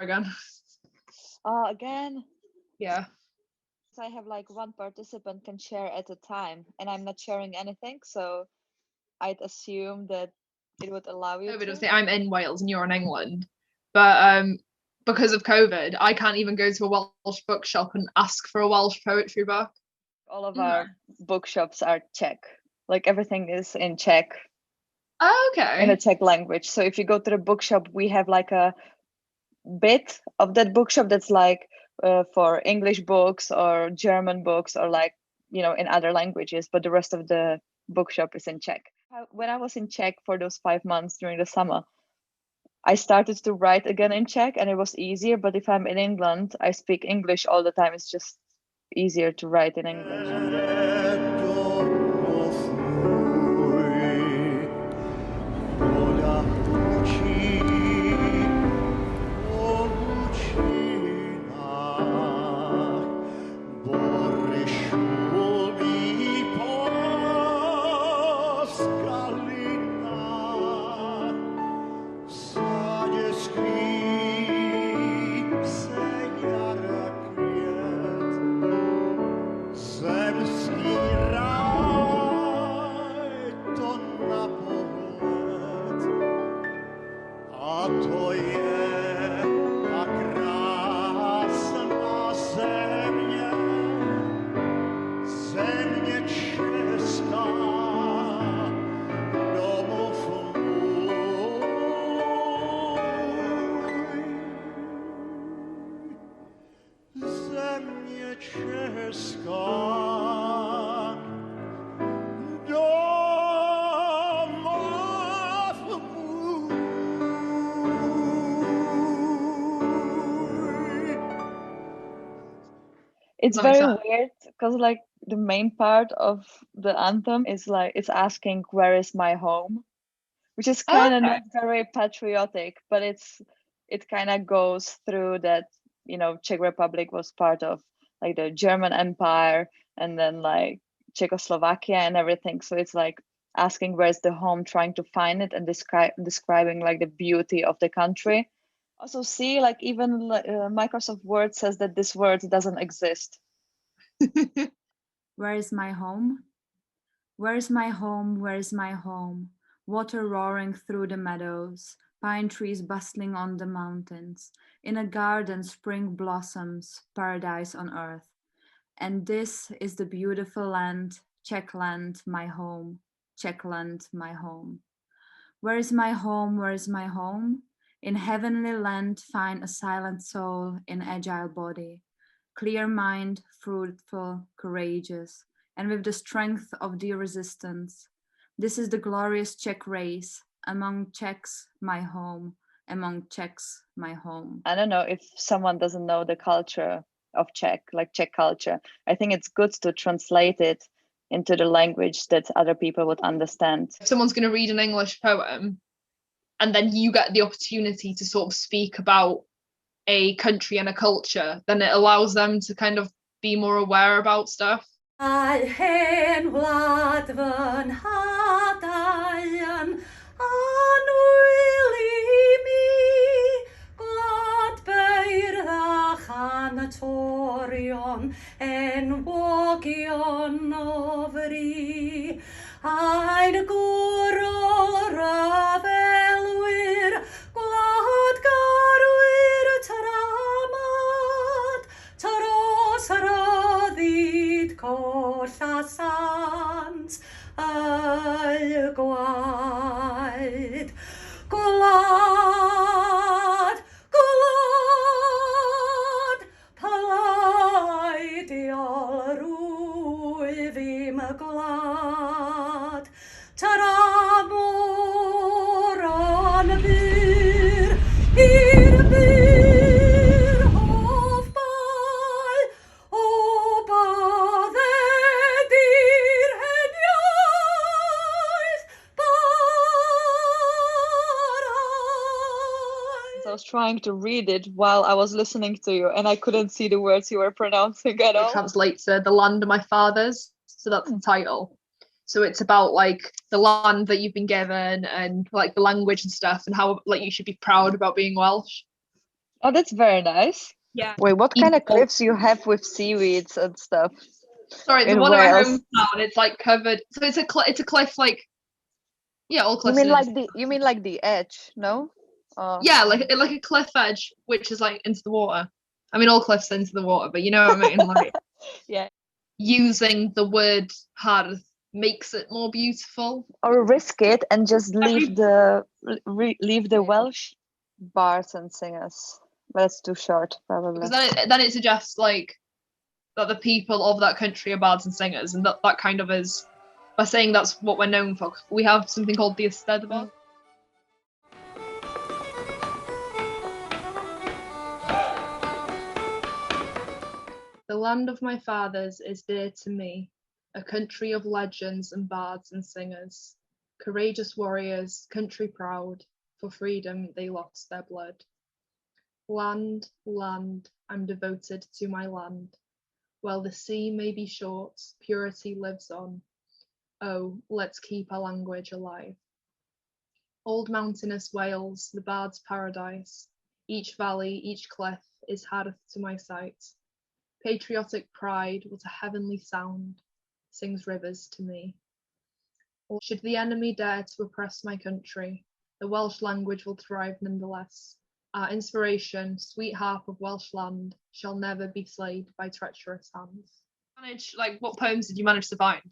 again. Again, Yeah. so I have like one participant can share at a time, and I'm not sharing anything, so I'd assume that it would allow you COVID was to. the, I'm in Wales and you're in England, but because of COVID, I can't even go to a Welsh bookshop and ask for a Welsh poetry book. All of No. our bookshops are Czech. Like everything is in Czech, Oh, in the okay. Czech language. So if you go to the bookshop, we have like a bit of that bookshop that's like for English books or German books or like, in other languages, but the rest of the bookshop is in Czech. When I was in Czech for those 5 months during the summer, I started to write again in Czech and it was easier. But if I'm in England, I speak English all the time. It's just easier to write in English. It's That makes very sense. weird because like the main part of the anthem is like it's asking where is my home, which is Oh, kind of okay. not very patriotic, but it kind of goes through that, Czech Republic was part of like the German Empire and then like Czechoslovakia and everything. So it's like asking where's the home, trying to find it and describing like the beauty of the country. Also, see, like even Microsoft Word says that this word doesn't exist. Where is my home? Where is my home? Where is my home? Water roaring through the meadows, pine trees bustling on the mountains. In a garden, spring blossoms, paradise on earth. And this is the beautiful land, Czech land, my home, Czech land, my home. Where is my home? Where is my home? In heavenly land, find a silent soul in agile body, clear mind, fruitful, courageous, and with the strength of dear resistance. This is the glorious Czech race. Among Czechs, my home. Among Czechs, my home. I don't know if someone doesn't know the culture of Czech, like Czech culture. I think it's good to translate it into the language that other people would understand. If someone's going to read an English poem and then you get the opportunity to sort of speak about a country and a culture, then it allows them to kind of be more aware about stuff. Hen wlad fy nhadaean anwyli mi glad beirddach anatorion enwogion ofri ein gwrol rafelwyr glad garwyr tramad taros roddid colla sans y gwaed gwlad gwlad palaidiol rwyf i'm glad taramor an byr i'r byr hoff bai o baddedir heniaeth So I was trying to read it while I was listening to you, and I couldn't see the words you were pronouncing at It all. translates to The Land of My Fathers. So that's the title. So it's about like the land that you've been given and like the language and stuff and how like you should be proud about being Welsh. Oh, that's very nice. Yeah. Wait, what kind of cliffs you have with seaweeds and stuff? Sorry, the in one in my Wales? hometown, it's like covered. So it's a cliff, like, yeah, all You cliffs. mean like the edge, no? Yeah, like a cliff edge, which is like into the water. I mean, all cliffs into the water, but you know what I mean. Like, Yeah. using the word hardd makes it more beautiful. Or risk it and just leave the Yeah. Welsh bars and singers. But it's too short, probably. Because then it suggests like that the people of that country are bards and singers, and that kind of is, by saying that's what we're known for. We have something called the Eisteddfod. The land of my fathers is dear to me, a country of legends and bards and singers, courageous warriors, country proud, for freedom they lost their blood. Land, land, I'm devoted to my land. While the sea may be short, purity lives on. Oh, let's keep our language alive. Old mountainous Wales, the bard's paradise. Each valley, each cliff is hardd to my sight. Patriotic pride, what a heavenly sound, sings rivers to me. Or should the enemy dare to oppress my country, the Welsh language will thrive nonetheless. Our inspiration, sweet harp of Welsh land, shall never be slayed by treacherous hands. What poems did you manage to find?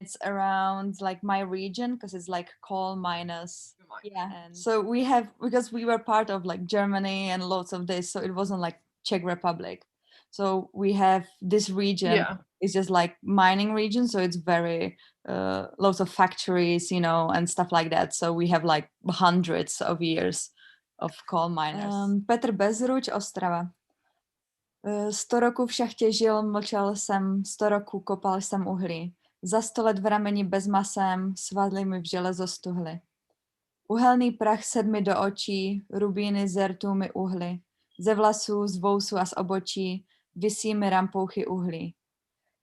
It's around like my region because it's like coal miners. Yeah. And so we have, because we were part of like Germany and lots of this, so it wasn't like Czech Republic. So we have this region. Yeah. It's just like mining region, so it's very lots of factories, you know, and stuff like that. So we have like hundreds of years of coal miners. Petr Bezruč, Ostrava. 100 roků v šachtě žil, mlčel jsem, 100 roků kopal jsem uhlí. Za 100 let v rameni bezmasém, svadly mi v železo stuhly. Uhelný prach sedl mi do očí, rubíny z rtů mi uhly. Ze vlasů, z vousu a z obočí visí mi rampouchy uhlí.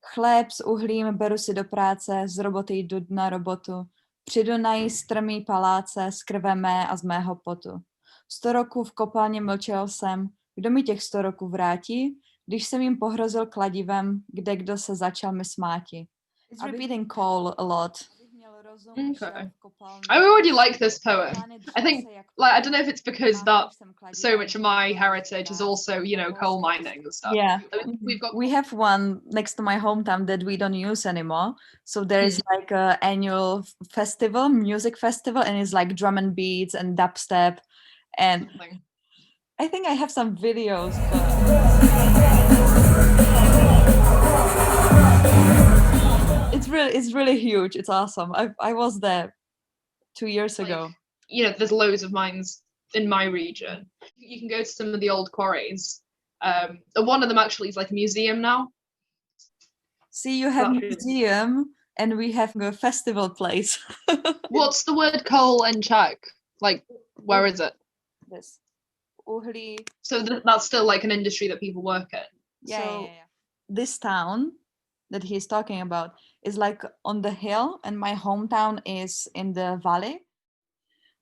Chléb s uhlím beru si do práce, z roboty jdu na robotu. Při Dunaji strmý paláce z krve mé a z mého potu. 100 roků v kopalně mlčel jsem, kdo mi těch 100 roků vrátí, když jsem jim pohrozil kladivem, kde kdo se začal mi smáti. It's repeating coal a lot. Okay. I already like this poem. I think, like, I don't know if it's because that so much of my heritage is also, you know, coal mining and stuff. Yeah, we have one next to my hometown that we don't use anymore. So there is like a annual festival, music festival, and it's like drum and beats and dubstep, and I think I have some videos. It's really huge. It's awesome. I was there 2 years ago. You know, there's loads of mines in my region. You can go to some of the old quarries. One of them actually is like a museum now. See, you have a museum and we have a festival place. What's the word coal in Czech? Like, where is it? This. Uhlí. So that's still like an industry that people work in. Yeah. This town that he's talking about is like on the hill, and my hometown is in the valley.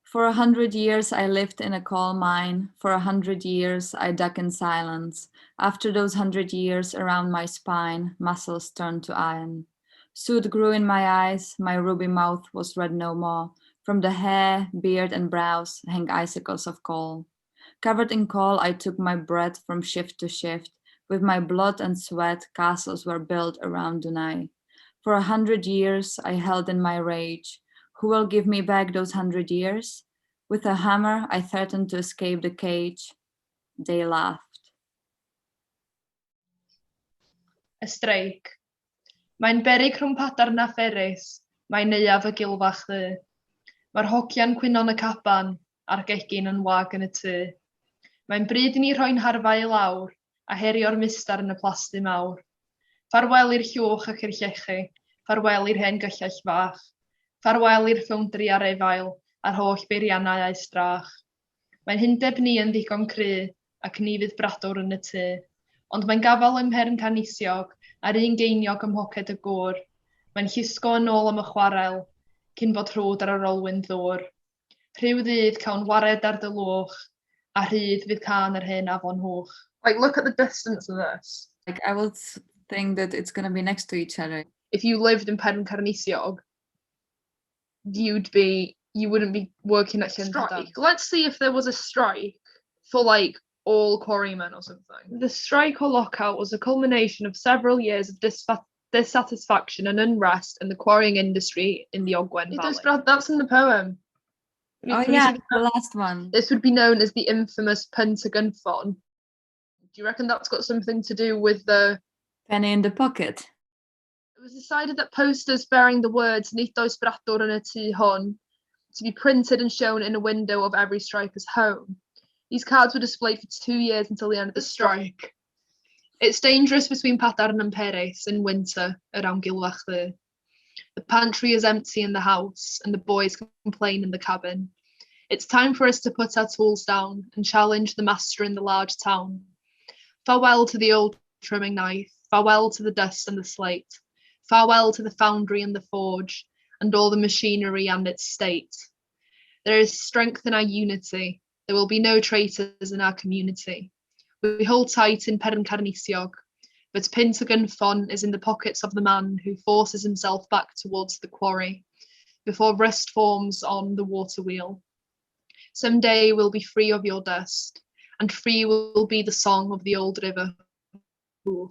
For 100 years I lived in a coal mine. For 100 years I dug in silence. After those 100 years, around my spine, muscles turned to iron. Soot grew in my eyes, my ruby mouth was red no more. From the hair, beard and brows hang icicles of coal. Covered in coal I took my breath from shift to shift. With my blood and sweat, castles were built around Dunaj. For 100 years I held in my rage. Who will give me back those 100 years? With a hammer I threatened to escape the cage. They laughed. Y streic. Mae'n beryg rhwng padarn a pherys, mae'n neuaf y gilfach dde. Mae'r hogian cwynon y caban, a'r gegin yn wag yn y ty. Mae'n bryd i ni rhoi'n harfau i lawr, a herio'r mistar yn y plasty mawr. Ffarwel i'r llwch ac i'r llechi, ffarwel i'r hen gyllell fach. Ffarwel i'r ffowndri ar efail, a'r holl beiriannau a'i strach. Mae'n hyndeb ni yn ddigon cry, ac ni fydd bradwr yn y ty. Ond mae'n gafal ymhern canisiog, a'r un geiniog ym mhoced y gŵr. Mae'n llusgo yn ôl am y chwarel, cyn bod rhwd ar yr olwyn ddŵr. Rhyw ddydd cawn wared ar dy lwch, A rhydd fydd can yr hyn afon hwch. Like, look at the distance of this. Like, I would think that it's gonna be next to each other. If you lived in Penn Carnisiog, you wouldn't be working at strike. Let's see if there was a strike for like all quarrymen or something. The strike or lockout was a culmination of several years of dissatisfaction and unrest in the quarrying industry in the Ogwen Valley. That's in the poem. Oh yeah, the last one. This would be known as the infamous Pentagon Fon. Do you reckon that's got something to do with the penny in the pocket? It was decided that posters bearing the words Nid oes bradwr yn y tŷ hon to be printed and shown in a window of every striker's home. These cards were displayed for 2 years until the end of the strike. It's dangerous between Padarn and Peris in winter around Gilfach there. The pantry is empty in the house and the boys complain in the cabin. It's time for us to put our tools down and challenge the master in the large town. Farewell to the old trimming knife, farewell to the dust and the slate. Farewell to the foundry and the forge, and all the machinery and its state. There is strength in our unity. There will be no traitors in our community. We hold tight in Penn Carnisiog, but Pentagon Fon is in the pockets of the man who forces himself back towards the quarry, before rust forms on the water wheel. Someday we'll be free of your dust, and free will be the song of the old river. Ooh.